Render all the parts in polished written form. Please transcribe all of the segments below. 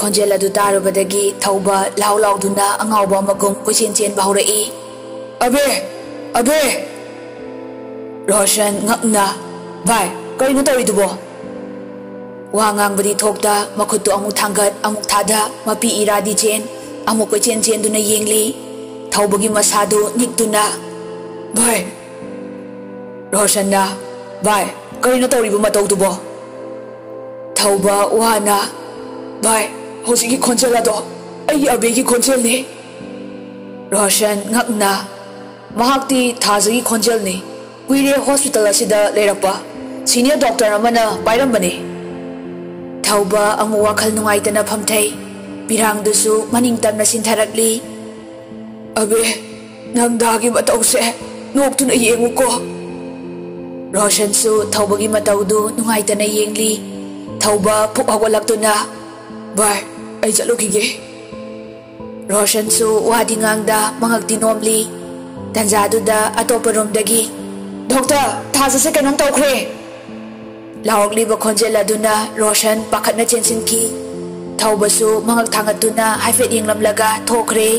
khonjel adu tarubadagi thauba lau lauduna angawba magum kochen chen bahurei abe abe Roshan ngakna vai karino tawridubo wa ngangbadi thokta makhutu amuk thangat amuk thada mapi iradi chen amuk kochen chen duna yengli thawbagi masadu nikduna vai Roshan na vai karino tawribu matawdubo thauba wana vai hosigi khonjel ado ai abegi khonjel ni Roshan ngakna mahakti thazagi khonjel ni kuire hospital asida lerakpa senior doctor amana pairambani thauba amu wakhal nungaitana phamthai pirang dusu maning tamna sintharakli abe nangdagi matause noktuna yenguko Roshan su thauba gi mataudu nungaitana yengli thauba phuk hawalaktuna bai ai jalukige Roshan su wadi ngangda mangakti nomli tanjaduda atoparomdagi Doctor thaza se kanong tawkhre lawakli ba khonjel aduna Roshan pakhatna chensinki thaubasu mangak thangatuna haifet yenglamlaga thokre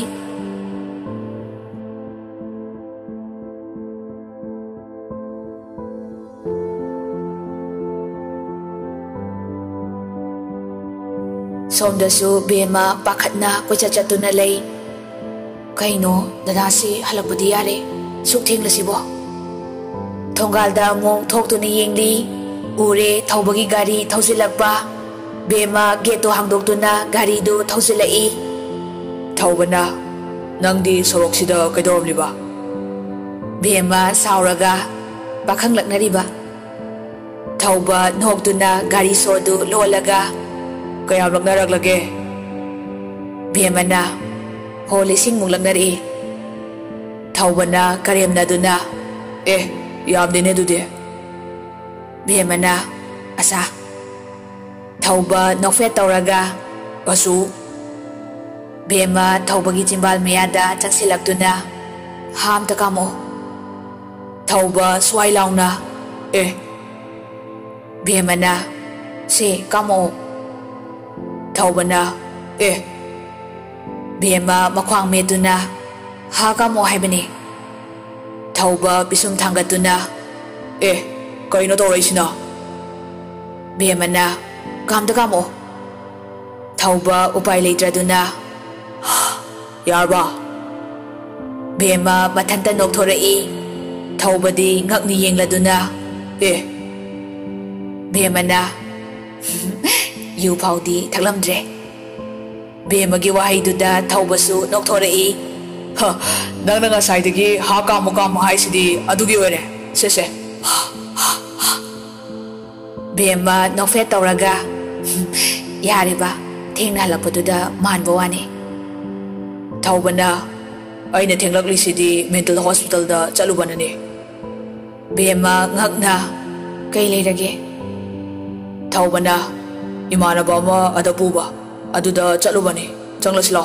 somdasu bema pakhatna kochachatuna lei kaino dadasi halakpadi yare sukthenglasibо Thongalda mong thoktuna yengli ure thawbagi gari thausilakpa bema geto hangdoktuna gari du thausilai thawbana nangdi soroksida kaidorliba bema sauraga pakhanglaknariba thawba noktuna gari sodu lolaga kayam laknaraklage bemana holising mulaknari thawbana karemna duna yamdene dude bemana asa thauba nokfet tawraga asu bema thawbagi chimbal meyada chaksilakduna ham takamo thauba swai launa bemana se kamo thawbana bema makhwang meduna ha kamo haibani thauba bisum thangatuna kaino tawraisina bemana kamda kamo thauba upai leitraduna yarba bema mathanta nokthorei thaubadi ngakni yengladuna bemana yu paudi thaklamdre bemagi wahaiduda thaubasu nokthorei nangna ngasaidagi ha kamo kamo haisidi adugi ore se bema nokfet tawraga yariba thengna halakpaduda manba wani thawbana aina thenglaklisidi mental hospital da chalubanani bema ngakna kai leirage thawbana imanaba ma adapuba aduda chalubani changlaslo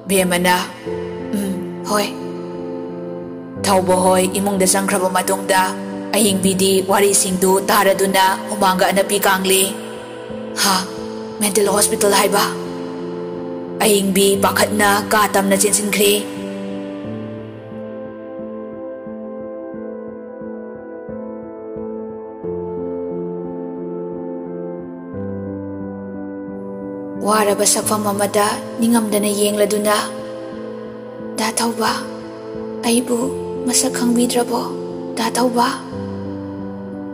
bemana hoi thauba hoi imungda sangkraba matungda ahing bidi wari singdu taraduna humanga anapi kangli ha mental hospital haiba ahing bi pakhatna ka tamna chensinkhre waraba sakfam amada ningamdana yengladuna da thauba aibu masak khangbidrabo da thauba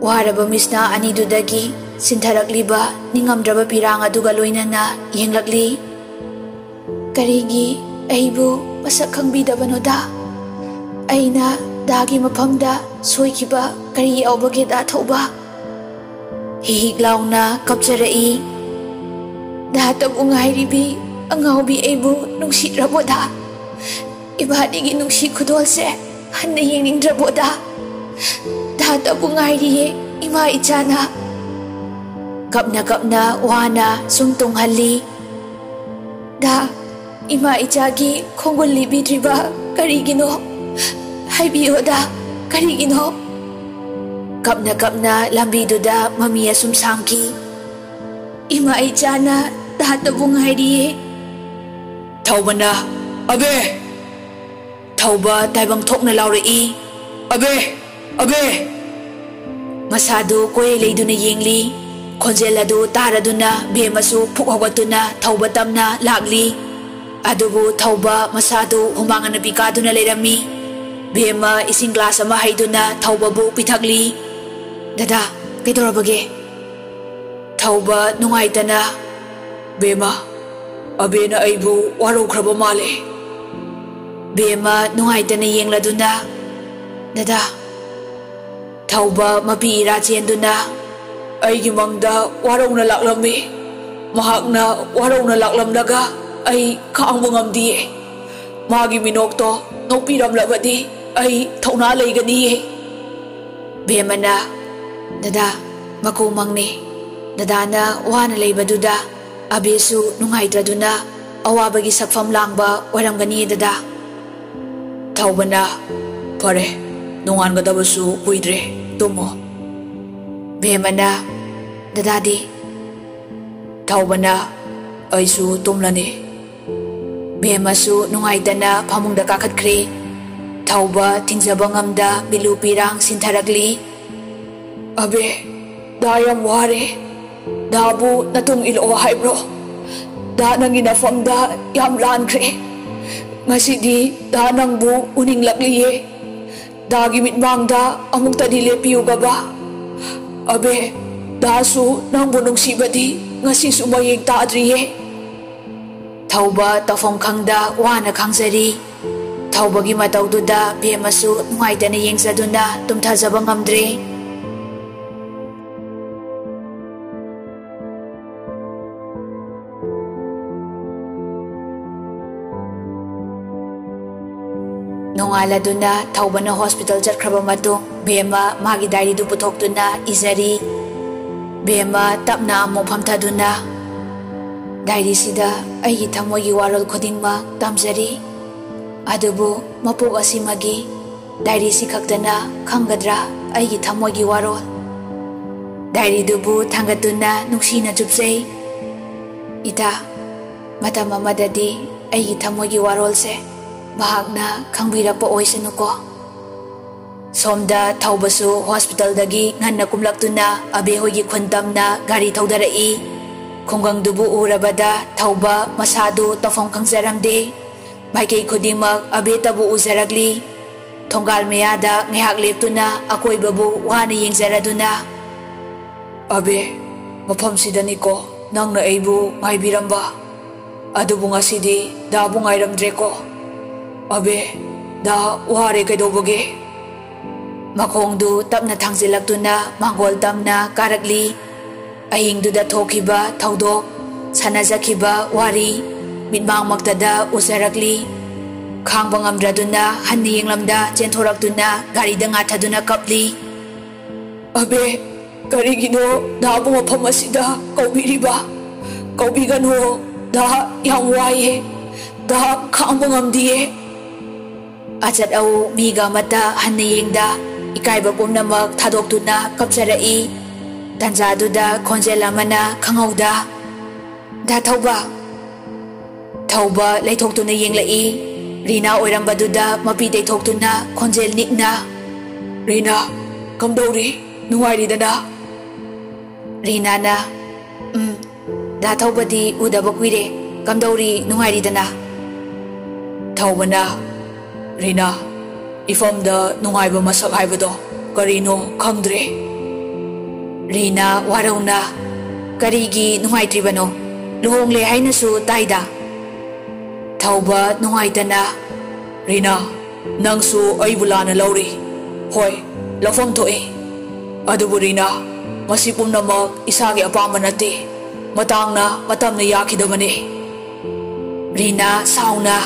waraba misna anidudagi sintharakliba ningamdraba pirang aduga loinana yenglakli karigi aibu masak khangbidabanoda aina dagi maphamda soikiba kari awbage da thauba hihiklauna kapcharai da tabu ngairibi angawbi aibu nungsitraboda ibadigi nungsi khudolse hanna yengnindraboda da tabu ngairiye ima ichana kapna kapna wana sumtung halli da ima ichagi khongol libidriba karigino haibiyoda karigino kapna kapna lambiduda mamiya sumsamki ima ichana ꯇꯥꯍꯠꯇꯕꯨ ꯉꯥꯏꯔꯤꯌꯦ ꯊꯧꯕꯅ ꯑꯕꯦ ꯊꯧꯕ ꯇꯥꯏꯕꯪ ꯊꯣꯛꯅ ꯂꯥꯎꯔꯛꯏ ꯑꯕꯦ ꯑꯕꯦ ꯃꯁꯥꯗꯨ ꯀꯣꯏ ꯂꯩꯗꯨꯅ ꯌꯦꯡꯂꯤ ꯈꯣꯟꯖꯦꯜ ꯑꯗꯨ ꯇꯥꯔꯗꯨꯅ ꯕꯦꯝꯃꯁꯨ ꯐꯨꯛ ꯍꯧꯒꯠꯇꯨꯅ ꯊꯧꯕ ꯇꯝꯅ ꯂꯥꯛꯂꯤ ꯑꯗꯨꯕꯨ ꯊꯧꯕ ꯃꯁꯥꯗꯨ ꯍꯨꯃꯥꯡ ꯑꯅꯞꯄꯤ ꯀꯥꯗꯨꯅ ꯂꯩꯔꯝꯃꯤ ꯕꯦꯝꯃ ꯏꯁꯤꯡ ꯒ꯭ꯂꯥꯁ ꯑꯃ ꯍꯩꯗꯨꯅ ꯊꯧꯕꯕꯨ ꯄꯤꯊꯛꯂꯤ ꯗꯗꯥ ꯀꯩꯗꯧꯔꯕꯒꯦ ꯊꯧꯕ ꯅꯨꯡꯉꯥꯏꯇꯅ ꯕꯦꯝꯃ ꯑꯕꯦꯅ ꯑꯩꯕꯨ ꯋꯥꯔꯧꯈ꯭ꯔꯕ ꯃꯥꯜꯂꯦ ꯕꯦꯝꯃ ꯅꯨꯡꯉꯥꯏꯇꯅ ꯌꯦꯡꯂꯗꯨꯅ ꯗꯗꯥ ꯊꯧꯕ ꯃꯄꯤ ꯏꯔꯥ ꯆꯦꯟꯗꯨꯅ ꯑꯩꯒꯤ ꯃꯪꯗ ꯋꯥꯔꯧꯅ ꯂꯥꯛꯂꯝꯃꯤ ꯃꯍꯥꯛꯅ ꯋꯥꯔꯧꯅ ꯂꯥꯛꯂꯝꯂꯒ ꯑꯩ ꯈꯥꯡꯕ ꯉꯝꯗꯤꯌꯦ ꯃꯥꯒꯤ ꯃꯤꯅꯣꯛꯇꯣ ꯅꯣꯛꯄꯤꯔꯝꯂꯕꯗꯤ ꯑꯩ ꯊꯧꯅꯥ ꯂꯩꯒꯅꯤꯌꯦ ꯕꯦꯝꯃꯅ ꯗꯗꯥ ꯃꯀꯨ ꯃꯪꯅꯤ ꯗꯗꯥꯅ ꯋꯥꯅ ꯂꯩꯕꯗꯨꯗ ꯑꯕꯦꯁꯨ ꯅꯨꯡꯉꯥꯏꯇ꯭ꯔꯗꯨꯅ ꯑꯋꯥꯕꯒꯤ ꯁꯛꯐꯝ ꯂꯥꯡꯕ ꯑꯣꯏꯔꯝꯒꯅꯤ ꯗꯗꯥ ꯊꯧꯕꯅ ꯐꯔꯦ ꯅꯣꯡꯉꯥꯟꯒꯗꯕꯁꯨ ꯀꯨꯏꯗ꯭ꯔꯦ ꯇꯨꯝꯃꯣ ꯕꯦꯝꯃꯅ ꯗꯗꯥꯗꯤ ꯊꯧꯕꯅ ꯑꯩꯁꯨ ꯇꯨꯝꯂꯅꯤ ꯕꯦꯝꯃꯁꯨ ꯅꯨꯡꯉꯥꯏꯇꯅ ꯐꯃꯨꯡꯗ ꯀꯥꯈꯠꯈ꯭ꯔꯦ ꯊꯧꯕ ꯊꯤꯡꯖꯕ ꯉꯝꯗ ꯄꯤꯂꯨ ꯄꯤꯔꯥꯡ ꯁꯤꯟꯊꯔꯛꯂꯤ ꯑꯕꯦ ꯗꯥ ꯌꯥꯝ ꯋꯥꯔꯦ ꯗꯥꯕꯨ ꯅꯇꯨꯡ ꯏꯜꯂꯛꯑꯣ ꯍꯥꯏꯕ꯭ꯔꯣ ꯗꯥ ꯅꯪꯒꯤ ꯅꯐꯝꯗ ꯌꯥꯝ ꯂꯥꯟꯈ꯭ꯔꯦ ꯉꯁꯤꯗꯤ ꯗꯥ ꯅꯪꯕꯨ ꯎꯅꯤꯡꯂꯛꯂꯤꯌꯦ ꯗꯥꯒꯤ ꯃꯤꯠꯃꯥꯡꯗ ꯑꯃꯨꯛꯇꯗꯤ ꯂꯦꯞꯄꯤꯌꯨꯒꯕ ꯑꯕꯦ ꯗꯥꯁꯨ ꯅꯪꯕꯨ ꯅꯨꯡꯁꯤꯕꯗꯤ ꯉꯁꯤꯁꯨ ꯃꯌꯦꯡ ꯇꯥꯗ꯭ꯔꯤꯌꯦ ꯊꯧꯕ ꯇꯧꯐꯝ ꯈꯪꯗ ꯋꯥꯅ ꯈꯥꯡꯖꯔꯤ ꯊꯧꯕꯒꯤ ꯃꯇꯧꯗꯨꯗ ꯕꯦꯝꯃꯁꯨ ꯅꯨꯡꯉꯥꯏꯇꯅ ꯌꯦꯡꯖꯗꯨꯅ ꯇꯨꯝꯊꯖꯕ ꯉꯝꯗ꯭ꯔꯦ ꯅꯣꯡꯉꯥꯜꯂꯗꯨꯅ ꯊꯧꯕꯅ ꯍꯣꯁꯄꯤꯇꯥꯜ ꯆꯠꯈ꯭ꯔꯕ ꯃꯇꯨꯡ ꯕꯦꯝꯃ ꯃꯥꯒꯤ ꯗꯥꯏꯔꯤꯗꯨ ꯄꯨꯊꯣꯛꯇꯨꯅ ꯏꯖꯔꯤ ꯕꯦꯝꯃ ꯇꯞꯅ ꯑꯃꯨꯛ ꯐꯝꯊꯗꯨꯅ ꯗꯥꯏꯔꯤꯁꯤꯗ ꯑꯩꯒꯤ ꯊꯃꯣꯏꯒꯤ ꯋꯥꯔꯣꯜ ꯈꯨꯗꯤꯡꯃꯛ ꯇꯝꯖꯔꯤ ꯑꯗꯨꯕꯨ ꯃꯄꯣꯛ ꯑꯁꯤꯃꯒꯤ ꯗꯥꯏꯔꯤꯁꯤ ꯈꯛꯇꯅ ꯈꯪꯒꯗ꯭ꯔꯥ ꯑꯩꯒꯤ ꯊꯃꯣꯏꯒꯤ ꯋꯥꯔꯣꯜ ꯗꯥꯏꯔꯤꯗꯨꯕꯨ ꯊꯥꯡꯒꯠꯇꯨꯅ ꯅꯨꯡꯁꯤꯅ ꯆꯨꯞꯆꯩ ꯏꯇꯥ ꯃꯇꯝ ꯑꯃꯗꯗꯤ ꯑꯩꯒꯤ ꯊꯃꯣꯏꯒꯤ ꯋꯥꯔꯣꯜꯁꯦ ꯃꯍꯥꯛꯅ ꯈꯪꯕꯤꯔꯛꯄ ꯑꯣꯏꯁꯅꯨꯀꯣ ꯁꯣꯝꯗ ꯊꯧꯕꯁꯨ ꯍꯣꯁꯄꯤꯇꯥꯜꯗꯒꯤ ꯉꯟꯅ ꯀꯨꯝꯂꯛꯇꯨꯅ ꯑꯕꯦ ꯍꯣꯏꯒꯤ ꯈꯨꯟꯇꯝꯅ ꯒꯥꯔꯤ ꯊꯧꯗꯔꯛꯏ ꯈꯨꯡꯒꯪꯗꯨꯕꯨ ꯎꯔꯕꯗ ꯊꯧꯕ ꯃꯁꯥꯗꯨ ꯇꯧꯐꯝ ꯈꯪꯖꯔꯝꯗꯦ ꯃꯥꯏꯀꯩ ꯈꯨꯗꯤꯡꯃꯛ ꯑꯕꯦꯇꯕꯨ ꯎꯖꯔꯛꯂꯤ ꯊꯣꯡꯒꯥꯜ ꯃꯌꯥꯗ ꯉꯥꯏꯍꯥꯛ ꯂꯦꯞꯇꯨꯅ ꯑꯀꯣꯏꯕꯕꯨ ꯋꯥꯅ ꯌꯦꯡꯖꯔꯗꯨꯅ ꯑꯕꯦ ꯃꯐꯝꯁꯤꯗꯅꯤꯀꯣ ꯅꯪꯅ ꯑꯩꯕꯨ ꯉꯥꯏꯕꯤꯔꯝꯕ ꯑꯗꯨꯕꯨ ꯉꯁꯤꯗꯤ ꯗꯥꯕꯨ ꯉꯥꯏꯔꯝꯗ꯭ꯔꯦꯀꯣ ꯑꯕꯦ ꯗꯥ ꯋꯥꯔꯦ ꯀꯩꯗꯧꯕꯒꯦ ꯃꯈꯣꯡꯗꯨ ꯇꯞꯅ ꯊꯥꯡꯖꯤꯜꯂꯛꯇꯨꯅ ꯃꯥꯡꯒꯣꯜ ꯇꯝꯅ ꯀꯥꯔꯛꯂꯤ ꯑꯍꯤꯡꯗꯨꯗ ꯊꯣꯛꯈꯤꯕ ꯊꯧꯗꯣꯛ ꯁꯥꯟꯅꯖꯈꯤꯕ ꯋꯥꯔꯤ ꯃꯤꯠꯃꯥꯡꯃꯛꯇꯗ ꯎꯖꯔꯛꯂꯤ ꯈꯥꯡꯕ ꯉꯝꯗ꯭ꯔꯗꯨꯅ ꯍꯟꯅ ꯌꯦꯡꯂꯝꯗ ꯆꯦꯟꯊꯣꯔꯛꯇꯨꯅ ꯒꯥꯔꯤꯗ ꯉꯥꯊꯗꯨꯅ ꯀꯞꯂꯤ ꯑꯕꯦ ꯀꯔꯤꯒꯤꯅꯣ ꯗꯥꯕꯨ ꯃꯐꯝ ꯑꯁꯤꯗ ꯀꯧꯕꯤꯔꯤꯕ ꯀꯧꯕꯤꯒꯅꯨ ꯗꯥ ꯌꯥꯝ ꯋꯥꯏꯌꯦ ꯗꯥ ꯈꯥꯡꯕ ꯉꯝꯗꯤꯌꯦ ꯑꯆꯠ ꯑꯧ ꯃꯤꯒ ꯑꯃꯠꯇ ꯍꯟꯅ ꯌꯦꯡꯗ ꯏꯀꯥꯏꯕ ꯄꯨꯝꯅꯃꯛ ꯊꯥꯗꯣꯛꯇꯨꯅ ꯀꯞꯆꯔꯛꯏ ꯇꯟꯖꯥꯗꯨꯗ ꯈꯣꯟꯖꯦꯜ ꯑꯃꯅ ꯈꯪꯍꯧꯗ ꯗꯥ ꯊꯧꯕ ꯂꯩꯊꯣꯛꯇꯨꯅ ꯌꯦꯡꯂꯛꯏ ꯔꯤꯅꯥ ꯑꯣꯏꯔꯝꯕꯗꯨꯗ ꯃꯄꯤ ꯇꯩꯊꯣꯛꯇꯨꯅ ꯈꯣꯟꯖꯦꯜ ꯅꯤꯛꯅ ꯔꯤꯅꯥ ꯀꯝꯗꯧꯔꯤ ꯅꯨꯡꯉꯥꯏꯔꯤꯗꯅ ꯔꯤꯅꯥꯅ ꯗꯥ ꯊꯧꯕꯗꯤ ꯎꯗꯕ ꯀꯨꯏꯔꯦ ꯀꯝꯗꯧꯔꯤ ꯅꯨꯡꯉꯥꯏꯔꯤꯗꯅ ꯊꯧꯕꯅ ꯔꯤꯅꯥ इफमदा नुंगाइबा मसक हाइबदो करीनो खंगद्रे रीना वारौना करीगी नुंगाइत्रिबनो लुहोंगले हाइनसु ताइदा थौबा नुंगाइतना रीना नंगसु अइबु लाना लौरी होय लफम थोए अदुबु रीना मसी पुम्नमक इसागे अपाम नते मतांगना मतमना याखिदबने रीना साउना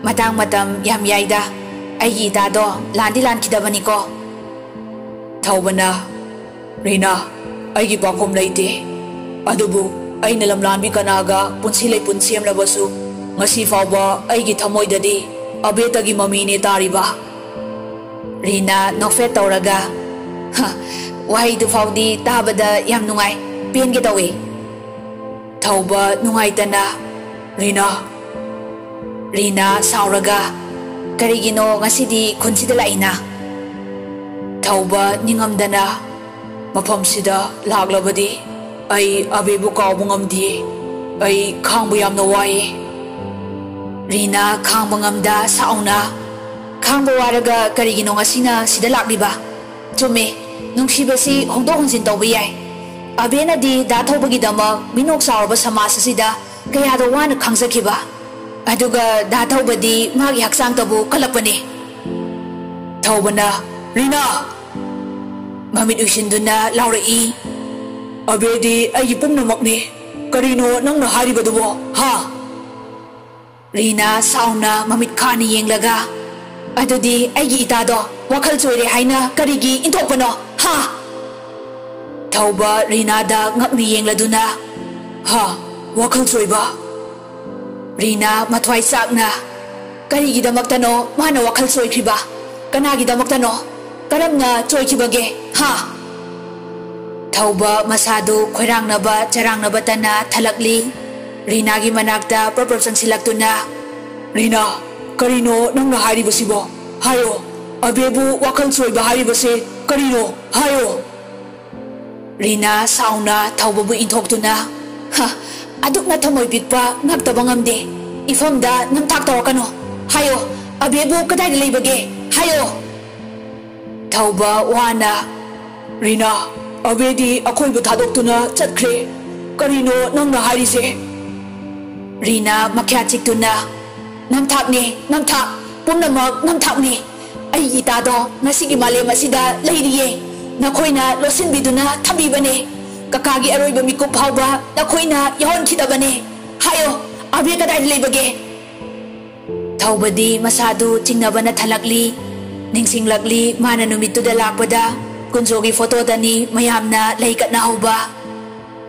मतंग मतम याम याइदा अगी दादो लांदी लानखिदबनी को थौबना रीना अगी पाखोम लेते अदुबु अइना लमलानबी कनागा पुंसी ले पुंसीम लबसु ngasi fawba aigi thamoidadi abetagi mamine tariba Reena नोफेट तौरगा वही दु फाउदी ताबदा याम नुंगाई पेन के तवे Thauba nungaitana Rina Rina sauraga karigino ngasidi khonsida laina Thauba ningamdana mafamsida laglabadi ai abebu kawbu ngamdi ai khangbu yamna waye Rina khangbu ngamda sauna khangbu waraga karigino ngasina sida lagliba chume nungsibasi hongdo honjin tawba yai abena di da thobagi dama minok saurba samas asida kaya do wana khangsakiba aduga da thobadi magi haksang tabu kalapani thobana Rina mamit usinduna laurai abedi ai pumnamakni karino nangna haribadubo ha Rina sauna mamit khani yenglaga adudi aigi itado wakhal choire haina karigi intopano ha Thauba Rina da ngakni yengladuna ha wakhal choiba Rina mathwai sakna karigi damaktano mana wakhal choikriba kanagi damaktano karamna choikibage ha Thauba masadu khoirangnaba charangnaba tana thalakli Rina gi manakta proper changsilaktuna Rina karino nangna haribasibo hayo abebu wakhal choiba haribase karino hayo Rina sauna Thauba bu inthoktuna ha adukna thamoi bitpa ngaktaba ngamde ifamda namthak tawakano hayo abebu kadai leibage hayo Thauba wana Rina abedi akhoi bu thadoktuna chatkre karino nangna harise Rina makhya chiktuna namthakni namthak pumnamak namthakni ai itado ngasigi malem asida leiriye nakhoina losinbiduna thambibane kakagi aroiba mikup phauba nakhoina yahon khidabane hayo abe kadai leibage Thaubadi masadu chingnabana thalakli ningsinglakli mana numituda lakpada kunjogi photo dani mayamna leikatna hoba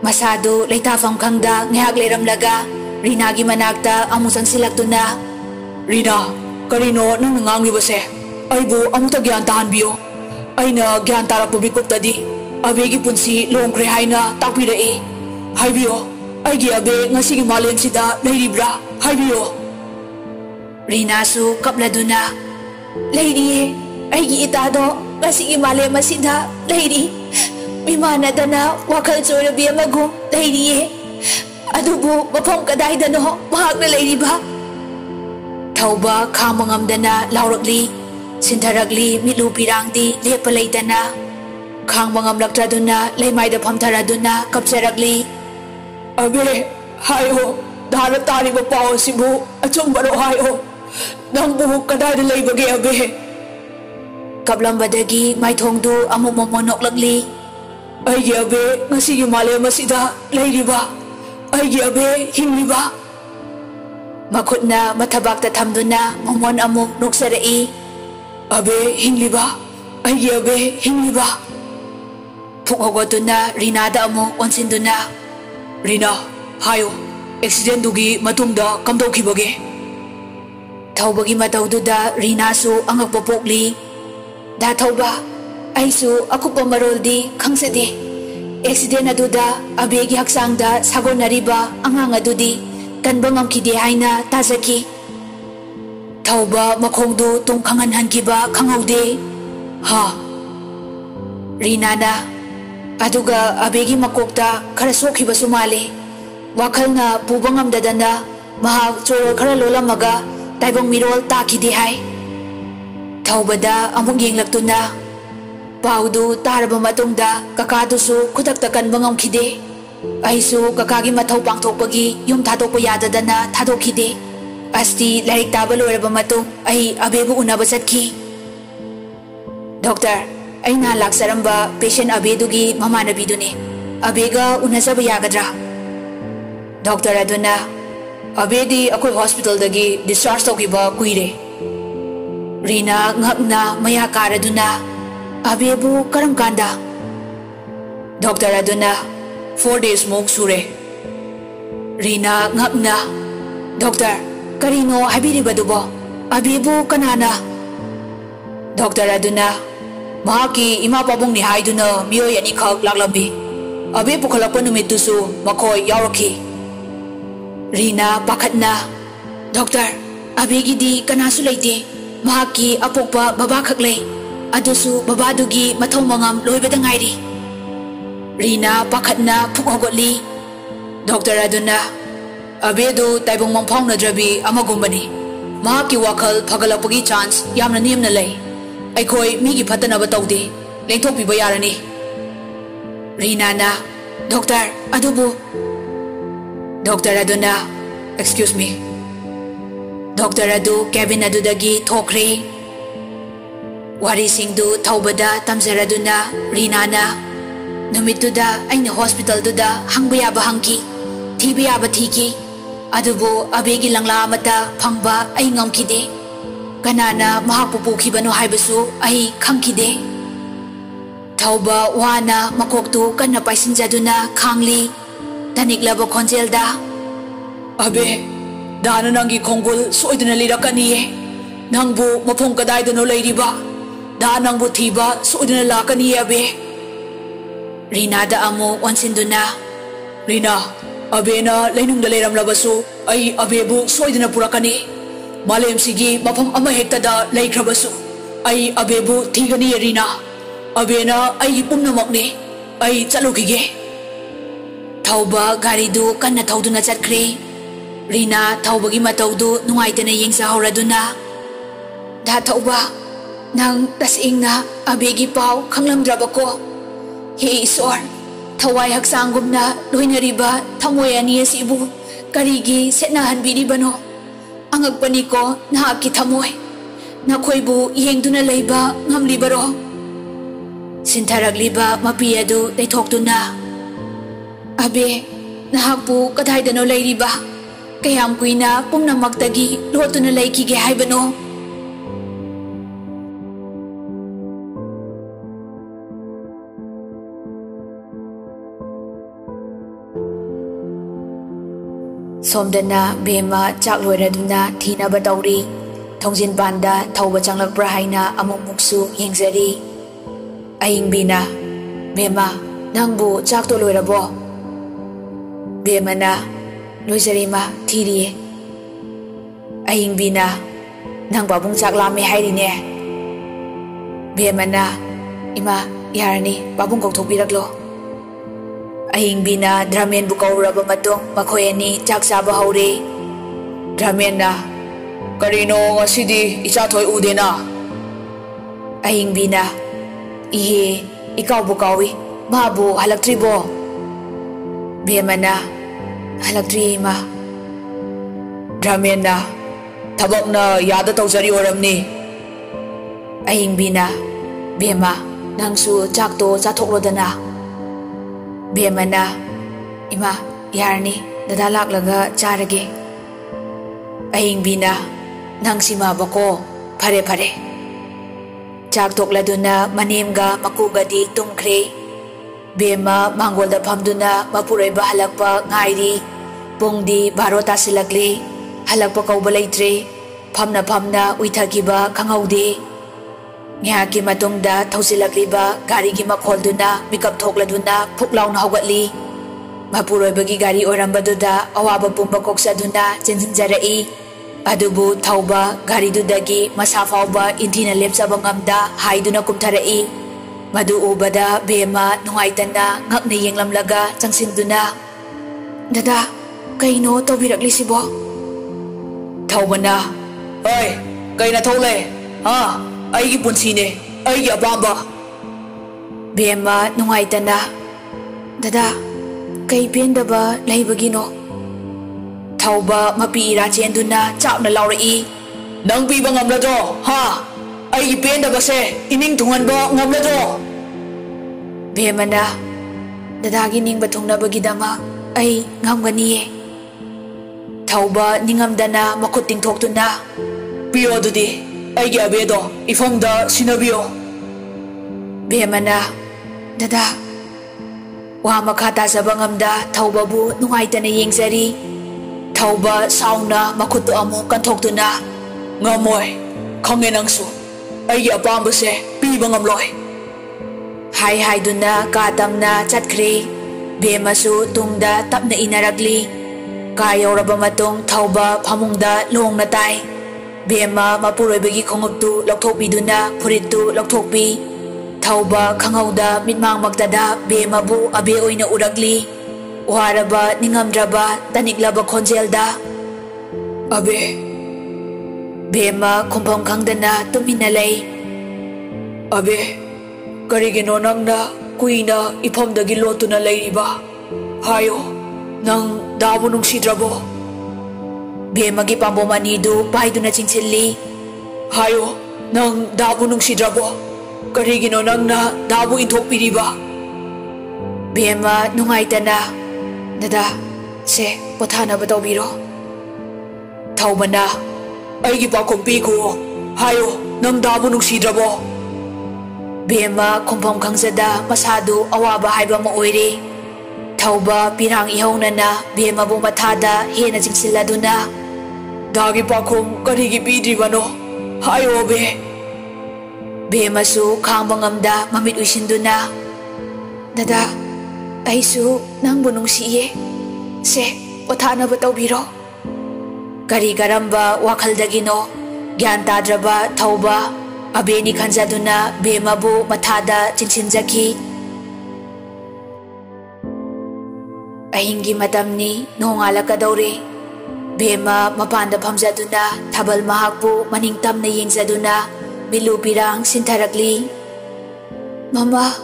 masadu leitafam khangda ngihak leiramlaga Rina gi manakta amusang silaktuna Rina karino nang nganglibase aibu amuta gyan tahanbiyo aina gyan tarakpo bikuptadi abegi punsi longkre haina takpirai haibiyo aigi abe ngasigi malemsida leiribra haibiyo Rina su kapladuna leiriye aigi itado ngasigi malem asida leiri mimanadana wakhal choirabi amagum leiriye adubu mafam kadaidano mahakna leiriba Thauba khangba ngamdana laurakli sintarakli mitlu pirangdi lepa leitana khangba ngamlaktraduna leimaida phamtharaduna kapcharakli abe hayo dara tariba paw sibu achumbaro hayo nangbu kadaida leibage abe kablambadagi maithongdu amuk momonoklakli aigi abe ngasigi malem asida leiriba aigi abe hingliba makhutna mathabakta thamduna momon amuk noksarai abe hingliba aigi abe hingliba phukogotuna Rina da amuk onsinduna Rina hayo accident dugi matungda kamdokibage Thaubagi mataududa Rina su angakpa pokli da Thauba aisu akupa maroldi khangsade accident aduda abegi haksangda sagonariba angang adudi kanba ngamkide haina tajaki Thauba makhongdu tung khangan hankiba khangaude ha Rina na aduga abegi makokta khara sokhiba sumale wakhalna pubangamdadana maha choro khara lolamaga taibong mirol takide hai Thaubada amuk yenglaktuna paudu taraba matungda kakadusu khudakta kanba ngamkhide aisu kakagi mathau pangthokpagi yum thadokpa yadadana thadokkhide asti larik taba loiraba matung ai abebu unaba chatkhi Doctor aina laksaramba patient abedugi mamanabiduni abega unasaba yagadra Doctor aduna abedi akoi hospital dagi discharge tokiba kuire Rina ngakna maya karaduna abebu karam kanda Doctor aduna 4 days mok sure Rina ngakna Doctor karino habiribadubo abebu kanana Doctor aduna mahaki ima pabung ni haiduna miyoy ani khak laklambi abe pukhalakpa numitusu makhoi yaurakhi Rina pakhatna, Doctor, abegidi kanasu leite, mahaki apokpa baba khaklei, adusu babadugi mathau mangam loibada ngairi. Rina pakhatna phukogotli, Doctor aduna, abedu taibong mangphang nadrabi amagumbani, mahaki wakal phagalapagi chance yamna nemna lei, aikhoi migi phatanaba tawde, lengthokpiba yarani. Rina na, Doctor, adubu. Doctor aduna, excuse me. Doctor adu cabin adudagi thokre. Wari singdu thaubada tamjaraduna Rina na. Numituda aina hospital duda hangbaya bahangki, thibaya bathiki. Adubu abegi langla mata phangba ai ngamkide. Kanana mahapupu khibano haibasu ai khangkide. Thauba wana makoktu kanna paisinjaduna khangli. Taniklaba khonjelda, abe, dana nangi khongul soiduna lirakaniye, nangbu mafong kadaidano leiriba, da nangbu thiba soiduna lakaniye abe. Rina da amu wansinduna, Rina, abe na lainungda leiramlabasu, ai abebu soiduna purakani, malem sigi mafam ama hektada laikrabasu, ai abebu thigani Rina, abe na ai pumnamakni, ai chalukige. Thauba garidu kanna thauduna chatkre. Rina thaubagi mataudu nungaitana yengsahauraduna. Da thauba, nang tasingna abegi pau khanglamdrabako. He Isor, thawai haksangumna loinariba thamoy ani asibu karigi setnahanbiribano. Angagpani ko nahaki thamoy. Nakhoibu yengduna leiba ngamlibaro. Sintaragliba mapiyadu leithokduna. Abe, nahakpu kadaidano leiriba, kayam kuina pumnamaktagi lotuna leikige haibano. Somdana bema chak loiraduna thinaba tawri, thongjin banda thauba changlakpra haina amukmuksu yengzari. Ayingbina, bema, nangbu chak to loirabo. Bemana, loizarima thiriye. Ayingbina, nang babung chak lame hairine. Bemana, ima yarani babung kokthokpiraklo. Ayingbina Dramen bu kauraba matong makhoi ani chak chaba haure. Dramen na, karino ngasidi ichathoi udena. Ayingbina, ihe ikaw bu kawi, mabu halaktribo. Bemana, halaktri ma. Dramen na, tabak na yada tawjari oramni. Ayingbina, bema, nangsu chakto chathokrodana. Bemana, ima yarni dadalaklaga charage. Ayingbina, nangsima bako phare phare. Chaktokladuna manemga makugadi tungkre. Bema mangolda phamduna mapuraiba halakpa ngairi, pungdi barota silakli, halakpa kauba leitre, phamna uithakiba khangaude. Ngaki matungda thausilakliba garigi makholduna mikap thokladuna phuklauna hawgatli. Mapuroibagi gari orambaduda awaba pumba koksaduna chenjinjarai. Adubu thauba garidudagi masa fauba inthina lepsaba ngamda haiduna kumtharai. Madu ubada bema nungaitana ngakna yenglamlaga changsinduna. Dada, kaino tawbiraklisibo? Thaubana, oi, kaina thole, ha, aigi punsine, aigi apamba. Bema nungaitana. Dada, kay pendaba laibagino. Thauba mapi irachenduna chapna laurai. Nang piba ngamladro, ha? Ay ipenda ba se ining tungan ba ngamladro? Bemana, dadagi ning batong na bagidama ay ngamganiye. Thauba ningamdana makuting thokto na. Piyo dudi, ay giabedo, ifamda sinabiyo. Bemana, dada, wa makata sa bangamda thauba bu nungaitana yengsari. Thauba sauna makuto amu kanthokto na. Ngamoy, kangenangsu. Ay apamba se piba ngamloy. Hai duna katam na chatkre. Bemasu tungda tapna inaragli. Ka yauraba matung thauba phamungda longna tai. Bema mapuroibagi khonguptu lokthokpiduna furittu lokthokpi. Thauba khangauda mitmang magdada bema bu abe oina uragli. Uharaba ningamdraba taniklaba khonjelda. Abe. Bema khumpham khangdana tumina lei. Abe. Karigino nangna kuina ifamdagi lotuna leiriba. Hayo. Nang dabu nungsidrabo. Bemagi pambom anidu paiduna chingchilli. Hayo, nang dabu nungsidrabo. Karigino nangna dabu inthokpiriba. Bema nungaitana. Dada, se pothanaba tawbiro. Thaubana, aigi pakhum piko. Hayo, nang dabu nungsidrabo. Bema khumpham khangzada masadu awaba haiba ma oire. Thauba pirang ihaunana bema bu mathada hena jingsiladuna. Dagi pakhum karigi pidribano. Hayo be. Bema su khangba ngamda mamit uisinduna. Dada, aisu nangbu nungsiye. Se pothanaba tawbiro. Kari garamba wakhaldagino gyan tadraba thauba abeni khanjaduna bema bu mathada jingsinjaki. Ahingi matamni nongalakadawre. Bema mapanda phamjaduna thabal mahakpu maningtamna yengzaduna bilu pirang sintharakli. Mama,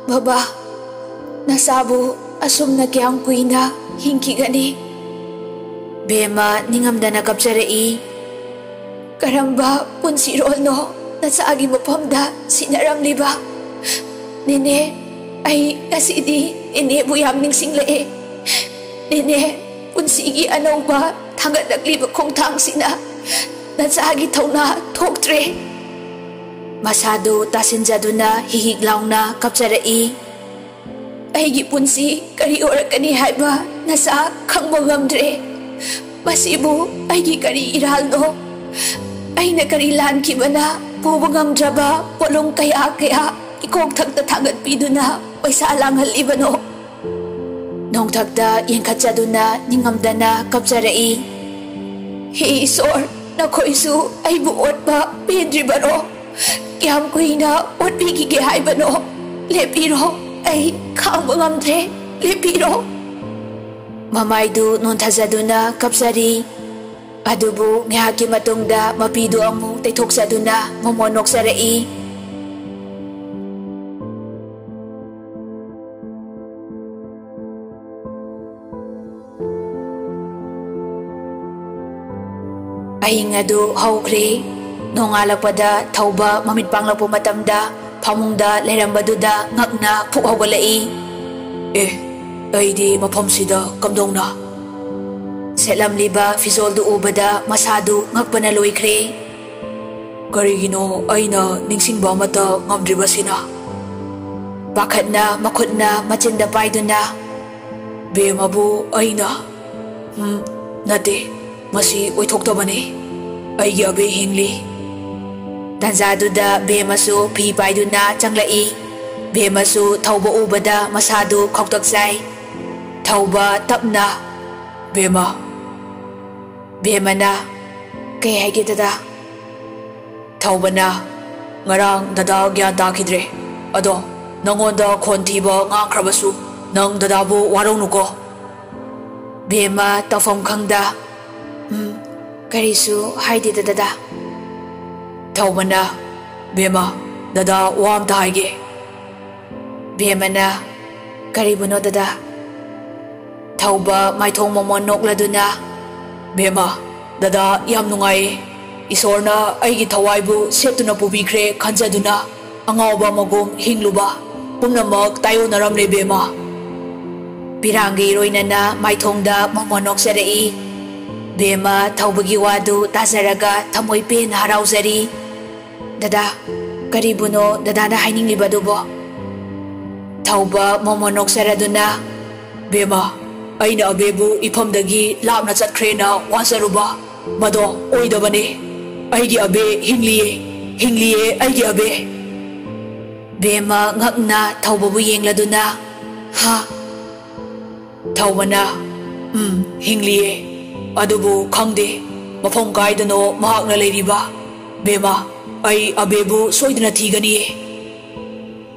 Baba, nasabu asumna kyang kuina hingkigani. Bema ningamdana kapsarai. Karamba punsirol no nasaagi mapamda sinaramliba. Nene, ay kasidi ine bu yam ningsinglae. Nene, punsigi anauba thangatlagliba khongthangsina natsagi thauna thoktre. Masadu tasinjaduna hihiglauna kapsarai. Aigi punsi kari orakani haiba nasa khangba ngamdre. Masibu aigi kari iralno. Aina kari lankibana puba ngamdraba polong kaya ikong thakta thangatpiduna paisa langhalibano. Nong thakta yengkhatjaduna ningamdana kapsarai. He Isor, nakoisu aibu otba pendribaro. Kyam kuina otbigige haibano. Lepiro ay khangba ngamdre. Lepiro. Mamaydu nonthajaduna kapsari. Adubu ngahaki matungda mapidu amung taithoksaduna momonoksarai. Ahing adu haukre. Nongalakpada thauba mamit panglakpo matamda phamungda lerambaduda ngakna phukhagalai. Aidi mafamsida kamdongna. Selamliba fizoldu ubada masadu ngakpana loikre. Karigino aina ningsingba mata ngamdribasina. Pakhatna makhutna machinda paiduna. Bemabu aina. Nate. Masi oithoktabani. Aigi abe hingli. Tanzaduda bemasu phi paiduna changlai. Bemasu thauba ubada masadu khoktaksai. Thauba tapna. Bema. Bemana. Kay haigi dada. Thaubana. Ngarang dada gyan takidre. Ado nangonda khontiba ngangkhrabasu nang dadabu warongnuko. Bema tafam khangda. Karisu haidi dada. Thaubana. Bema. Dada wam taige. Bemana. Karibuno dada. Thauba maithong momon nokladuna. Bema. Dada yam nungai. Isorna aigi thawaibu setuna pubikre khanjaduna angawba magum hingluba pumnamak tayo naramne bema. Pirangi roinana maithongda momon noksarai. Bema thaubagi wadu tazaraga thamoy pen harauzari. Dada, karibuno dadana haininglibadubo. Thauba momon noksaraduna. Bema, aina abebu ifamdagi lapna chatkrena wansaruba. Mado oidabani. Aigi abe hingliye aigi abe. Bema ngakna thaubabu yengladuna. Ha. Thaubana. Hingliye adubu khangde mafam kaidano mahakna leiriba bema ai abebu soidna thigani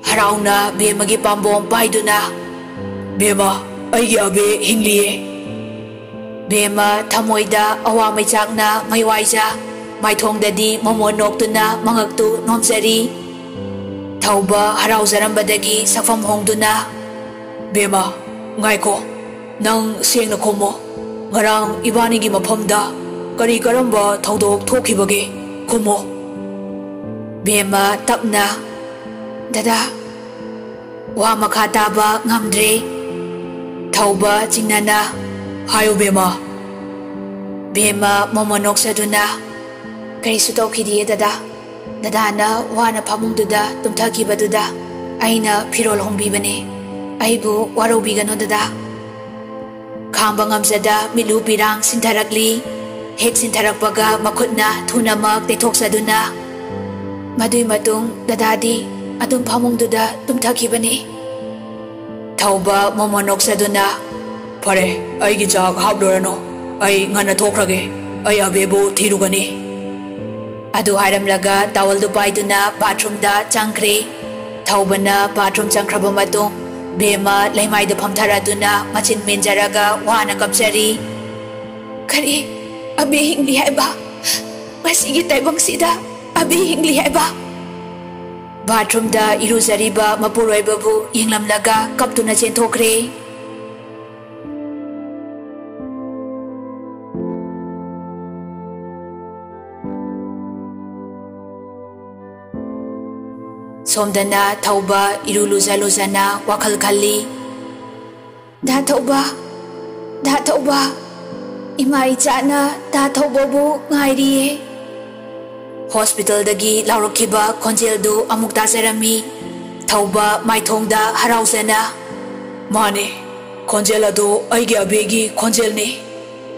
harauna bemagi pambom paiduna bema aigi abe hingliye bema thamoida awa maichakna maiwaija maithongdadi momon noktuna mangaktu nomsari thauba harauzarambadagi sakfam hongduna bema ngaiko nang sengna khomo ngarang ibanigi mafamda kari karamba thaudok thokibage khomo bema tapna dada wa makha taba ngamdre thauba chingnana hayo bema momonok saduna karisu tawkhidi dada dadana wana phamungduda tumthakibaduda aina phirol hongbibane aibu warobigano dada khamba ngamjada milu pirang sintharakli hek sintharakpaga makhutna thunamak teithoksaduna madui matung dadadi adum phamungduda tumthakibane thauba momonok saduna fare aigi jak hablorano ai ngana thokrage ai abebu thirugani adu haramlaga tawal du paiduna bathroom da changkre thaubana bathroom changkraba matung bema laimai da phamtharaduna machin menjaraga wana kapsari kari abe hingli haiba masigi taibang sida abe hingli haiba bathroom da iruzariba mapuroi babu yinglamlaga kaptuna chenthokre somdana thauba iruluza luzana wakhal khalli da thauba imai chana da thauba bu ngairiye hospital dagi laurokhiba khonjel du amuk tajarami thauba maithongda harauzana mane khonjel adu aigi abegi khonjel ni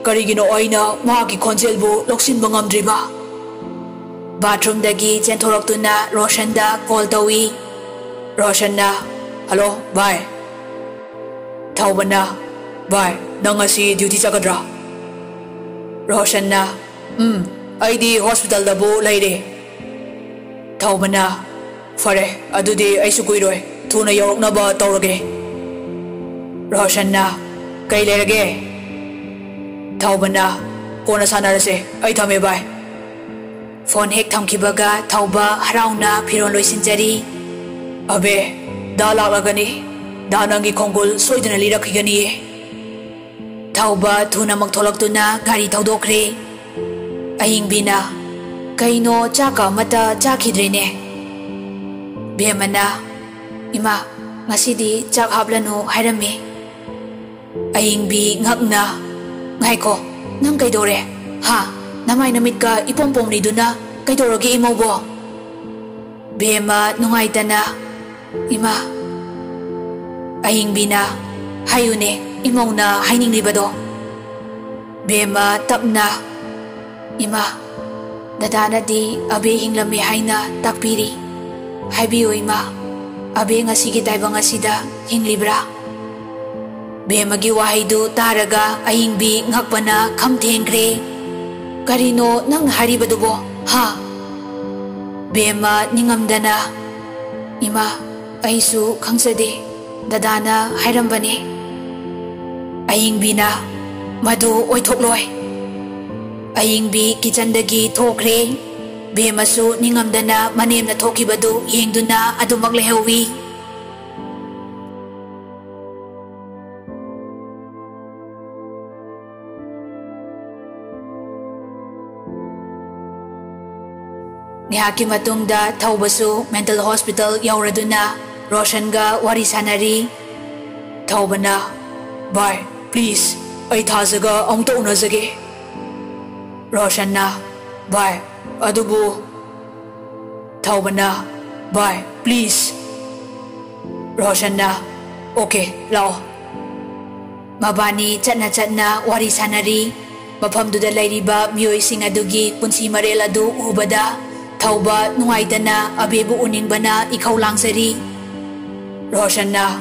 karigino aina magi khonjel bu loksin bangamdriba bathroom dagi chenthoroktuna Roshan da call tawi Roshan na hello bye Thaubana bye nang asi duty chagadra Roshan na aidi hospital da bu laire Thaubana fare adudi aisu kuiroi thuna yorokna ba tawrage Roshan na kai lerage Thaubana kona sanarase ai thame bye phone hek thamkibaga thauba harauna phiron loisinjari abe da lagani danangi khongol soidana lirakhigani thauba thuna mak tholaktuna gari thaudokre ayingbina kaino chaka mata chakhidrene bemana ima ngasidi chak hablanu hairame ayingbi ngakna ngaiko nang kaidore ha namai namit ka ipompom ni duna kay torogi imo bo bema nungay tana ima aying bina hayune imo na hayning libado bema tapna ima dadana di abe hinglami hayna takpiri haybiyo ima abe ngasigi tayba ngasida hinglibra bema gi wahidu taraga aying bi ngakpana khamthengkre karino nang haribadubo ha bema ningamdana ima aisu khangsade dadana hairambane ayingbina madu oithokloi ayingbi kitchendagi thokre bemasu ningamdana manemna thokibadu yengduna adumak lehawi Ngihaki matungda thaubasu mental hospital yauraduna Roshan ga wari sanari thaubana bye please ai thajaga amta unajage Roshan na bye adubu thaubana bye please Roshan na okay lao mabani chatna wari sanari mafamduda lairiba miyoi sing adugi punsi marel adu ubada thauba nungaidana abebu uningbana ikhau langsari Roshan na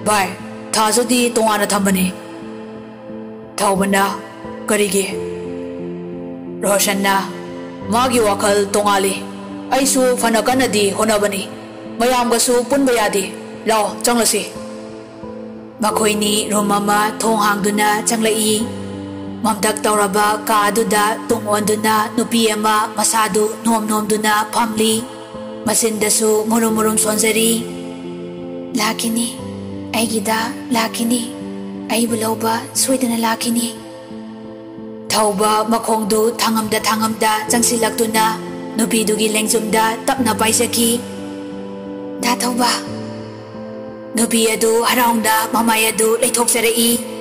bye thajodi tongana thambani Thaubana karigi Roshanna magi wakal tongali aisu fanakanadi honabani mayamgasu punba yadi lao changlasi makoini romama thong hangduna changlai mamdak tauraba kaduda tungonduna nupi ama masadu nomnomduna phamli masindasu murum sonjari lakini aigida lakini aibu lauba soidana lakini Thauba makhongdu thangamda changsilaktuna nupidugi lengjumda tapna paisaki da thauba nupi adu haraungda mamai adu leithoksarai